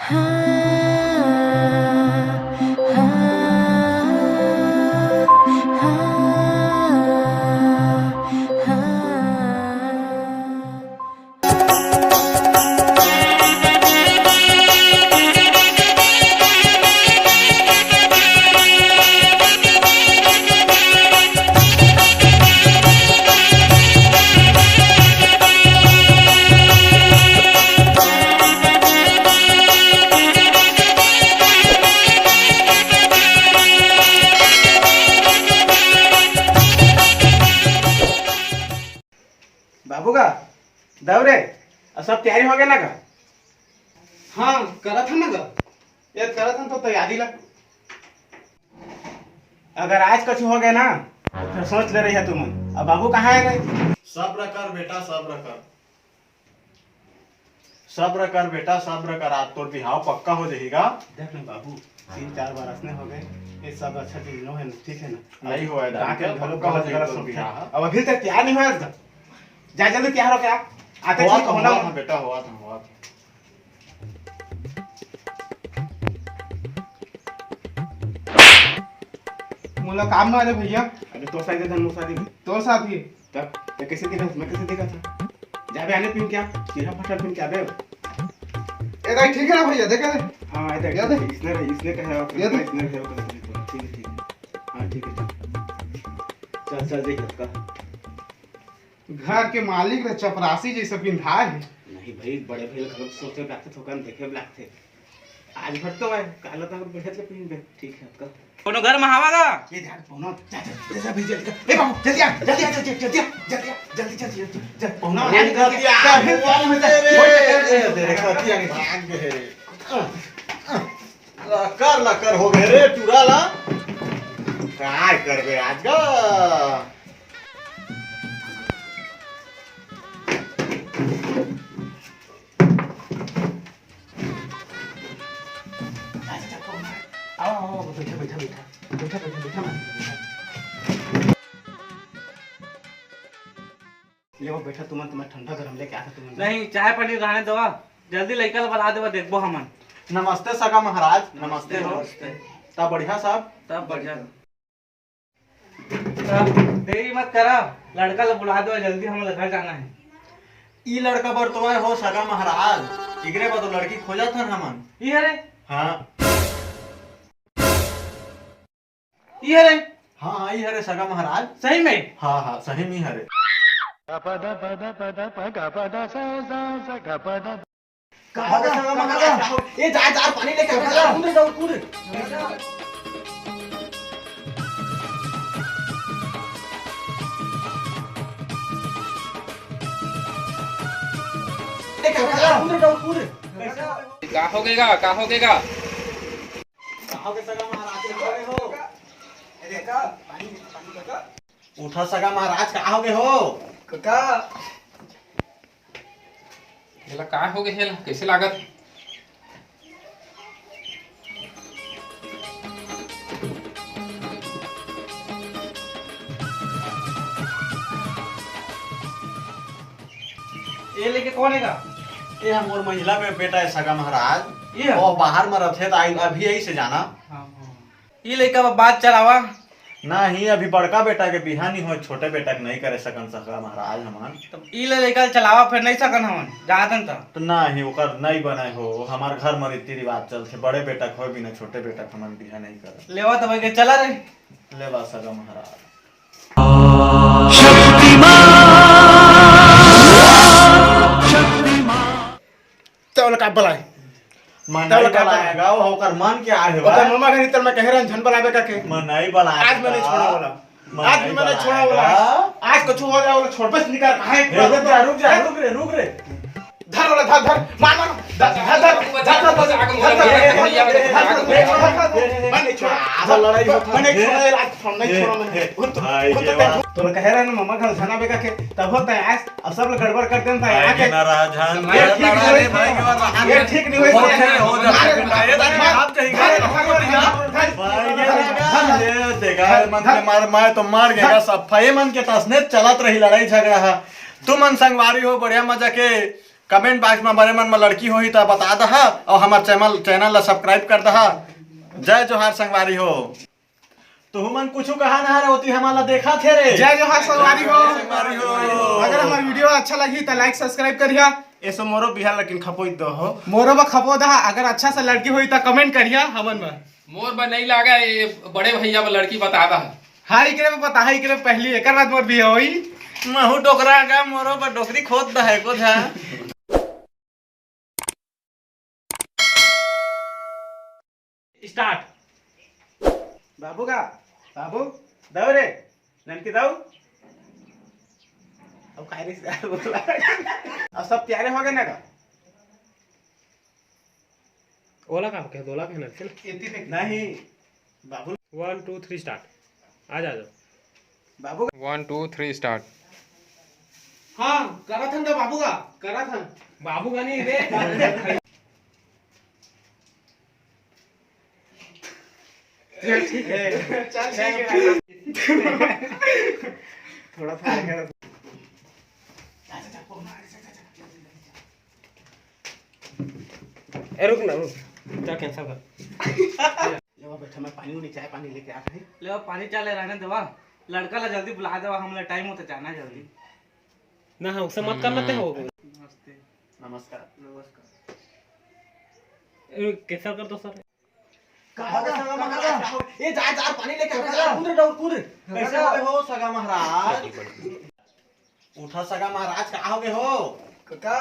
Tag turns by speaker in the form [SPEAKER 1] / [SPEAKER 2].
[SPEAKER 1] बाबू का दौरे सब तैयारी हो गया ना का?
[SPEAKER 2] हाँ करत है ना गा ये करत है तो तैयारी लग।
[SPEAKER 1] अगर आज कुछ हो गया ना तो फिर सोच ले रही है तुम। अब बाबू कहाँ है गए?
[SPEAKER 3] सब्र कर बेटा, सब्र कर, सब्र कर बेटा, सब्र कर। आज तोर बिहाव पक्का हो जाएगा।
[SPEAKER 1] देख ना बाबू 3-4 बरस ने हो गए, ये सब अच्छा चीज नो है ना, ठीक है ना?
[SPEAKER 3] नहीं हुआ है
[SPEAKER 1] कहाँ के
[SPEAKER 3] पक्का
[SPEAKER 1] घरों
[SPEAKER 3] हो
[SPEAKER 1] का
[SPEAKER 3] जाएगा
[SPEAKER 1] जगह
[SPEAKER 3] तोर
[SPEAKER 1] सब
[SPEAKER 3] बिहाव।
[SPEAKER 1] अब अभी तक तैयार नहीं हुआ इसका। जा जल्दी तैयार हो क्या आते
[SPEAKER 3] हुआ
[SPEAKER 1] ठीक
[SPEAKER 3] था,
[SPEAKER 1] होना।
[SPEAKER 3] हुआ था बेटा, हुआ था।
[SPEAKER 2] मोला काम में आले भैया
[SPEAKER 1] अरे तो साइड धन मुसादी
[SPEAKER 2] तो साथ ही
[SPEAKER 1] तब तो कैसे दिखा, मैं कैसे दिखा था? जा बे आने पिन क्या सीधा फटा पिन क्या बे?
[SPEAKER 2] ये दाई ठीक है ना भैया देखे दे।
[SPEAKER 1] हां ये देख
[SPEAKER 2] याद है?
[SPEAKER 1] इसने कहा है
[SPEAKER 2] याद है?
[SPEAKER 1] इसने कहा है ठीक है ठीक है। हां ठीक है चल चल देख इसका।
[SPEAKER 2] घर के मालिक रे चपरासी जैसे पिंधाए है।
[SPEAKER 1] नहीं भाई बड़े भाई लोग सोचे लगते थोकन देखे लगते आज भर तो है काला तक बैठे थे पिन बे ठीक है आपका
[SPEAKER 4] कोनो घर में हवा गा
[SPEAKER 1] ये ध्यान पहुना जा जा जा भाई जल्दी ए बाबू जल्दी आ जल्दी आ जल्दी जल्दी जल्दी जल्दी जल्दी पहुना
[SPEAKER 3] कर ला कर हो गए रे टूरा ला काय करबे आज का।
[SPEAKER 1] आओ बैठा बैठा बैठा बैठा बैठा बैठा ले वो बैठा तुम्हें ठंडा गरम लेके आता तुम्हें
[SPEAKER 4] नहीं चाय पानी रहने दवा जल्दी लड़का बता देवा देखबो हमन।
[SPEAKER 3] नमस्ते सगा महाराज, नमस्ते
[SPEAKER 4] नमस्ते।
[SPEAKER 3] ता बढ़िया साहब।
[SPEAKER 4] तब बढ़िया तब देरी मत करा, लड़का ला बुला दो जल्दी, हम घर जाना है।
[SPEAKER 3] ई लड़का बर तो हो सगा महाराज, इगरे बा तो लड़की खोजा था हमन।
[SPEAKER 4] ये रे
[SPEAKER 3] हाँ
[SPEAKER 4] ये रे
[SPEAKER 3] हाँ हाँ, ई हरे सगा महाराज।
[SPEAKER 4] सही में
[SPEAKER 3] हाँ हाँ सही में हरे।
[SPEAKER 1] ये जा जा पानी लेके आ कूद जाओ कूद लेके आ कूद जाओ कूद
[SPEAKER 4] का हो गएगा का हो गएगा।
[SPEAKER 3] कहाँ के सगा महाराज कहाँ हो?
[SPEAKER 1] ए देखा पानी पानी लगा
[SPEAKER 3] उठा सगा महाराज कहाँ हो गए हो?
[SPEAKER 1] काका
[SPEAKER 5] एला का हो गए हेला कैसे लागत।
[SPEAKER 4] ये लेके कौन है का?
[SPEAKER 3] ये हम और महिला में बेटा है सगा महाराज।
[SPEAKER 4] ये
[SPEAKER 3] वो बाहर में रहते तो अभी यही से जाना।
[SPEAKER 4] ये लड़का बात चलावा
[SPEAKER 3] नहीं अभी बड़का बेटा के बिहा नहीं हो, छोटे बेटा के नहीं करे सकन सगा महाराज हमान।
[SPEAKER 4] तब ई लड़का चलावा फिर नहीं सकन हमन जातन त
[SPEAKER 3] तो नहीं ओकर नहीं बने हो, हमार घर में रीति रिवाज चलते बड़े बेटा को बिना छोटे बेटा के हमान बिहा नहीं करे।
[SPEAKER 4] लेवा तब के चला रे
[SPEAKER 3] ले बा सगा महाराज।
[SPEAKER 1] तो का बुलाए
[SPEAKER 3] मन नहीं बुलाएगा वो होकर मन क्या है
[SPEAKER 1] ओकर मामा घर इतर मैं कह रहा झन बुलावे का के
[SPEAKER 3] मन नहीं बुलाएगा।
[SPEAKER 1] आज मैंने छोड़ा बोला आज भी मैंने छोड़ा बोला
[SPEAKER 3] बुलाएगा।
[SPEAKER 1] आज कुछ हो जाए बोला छोड़ बस निकाल कहां
[SPEAKER 3] रुक जा रुक रे
[SPEAKER 1] धर वाला धर मार मार
[SPEAKER 3] लड़ाई
[SPEAKER 1] तो कह रहा है ना मामा घर झना बेका के तब होता है आज अब सब लोग गड़बड़ करते हैं तो आके ये ठीक नहीं
[SPEAKER 3] मार मार तो मार गया सफाई मन के तसने चलत रही लड़ाई झगड़ा है। तुम मन संगवारी हो बढ़िया मजा के कमेंट बॉक्स में बड़े मन में लड़की होई तो बता दहा और हमार चैनल ला सब्सक्राइब कर दहा। जय जोहार संगवारी हो। तू मन कुछ कहा ना रे होती हमारा देखा थे रे।
[SPEAKER 2] जय जोहार संगवारी हो।
[SPEAKER 3] संगवारी हो।
[SPEAKER 2] अगर हमारी वीडियो अच्छा लगी तो लाइक सब्सक्राइब करिया।
[SPEAKER 3] ऐसो मोरो बिहार लेकिन खपोई दो हो।
[SPEAKER 2] मोरो में खपो दहा। अगर अच्छा सा लड़की हुई तो कमेंट करिया हमन में।
[SPEAKER 5] मोर बा नहीं लागा ये बड़े भैया बा लड़की बता दा।
[SPEAKER 2] हाँ इकरे में बता है इकरे पहली एक बात मोर भी होई।
[SPEAKER 3] महू डोकरा गा मोरो पर डोकरी खोद दा है को था।
[SPEAKER 4] स्टार्ट।
[SPEAKER 1] बाबू का बाबू दाऊ रे ननकी दाऊ। अब काय रे यार बोला। अब सब तैयार हो गए ना का?
[SPEAKER 4] ओला का क्या दोला का नक्सल।
[SPEAKER 1] नहीं बाबू
[SPEAKER 4] 1 2 3 स्टार्ट। आ जा
[SPEAKER 1] बाबू
[SPEAKER 5] 1 2 3 स्टार्ट।
[SPEAKER 2] हाँ करा था ना बाबू का करा था।
[SPEAKER 4] बाबू का नहीं रे।
[SPEAKER 1] चल ठीक है। थोड़ा सा आगे
[SPEAKER 4] ए रुक ना रुक। चल कैंसिल कर।
[SPEAKER 1] ले बैठा मैं पानी नहीं चाय पानी लेके आ रही।
[SPEAKER 4] ले पानी चाले रहने देवा। लड़का ला जल्दी बुला देवा हमला टाइम होता जाना जल्दी। ना हाँ उसे मत करना ते हो। नमस्ते।
[SPEAKER 1] नमस्कार।
[SPEAKER 4] नमस्कार। कैंसिल कर दो सर।
[SPEAKER 1] ये जा पानी लेके आ कूद। कैसे हो गए हो सगा महाराज? उठा सगा महाराज कहाँ हो गए हो?
[SPEAKER 4] काका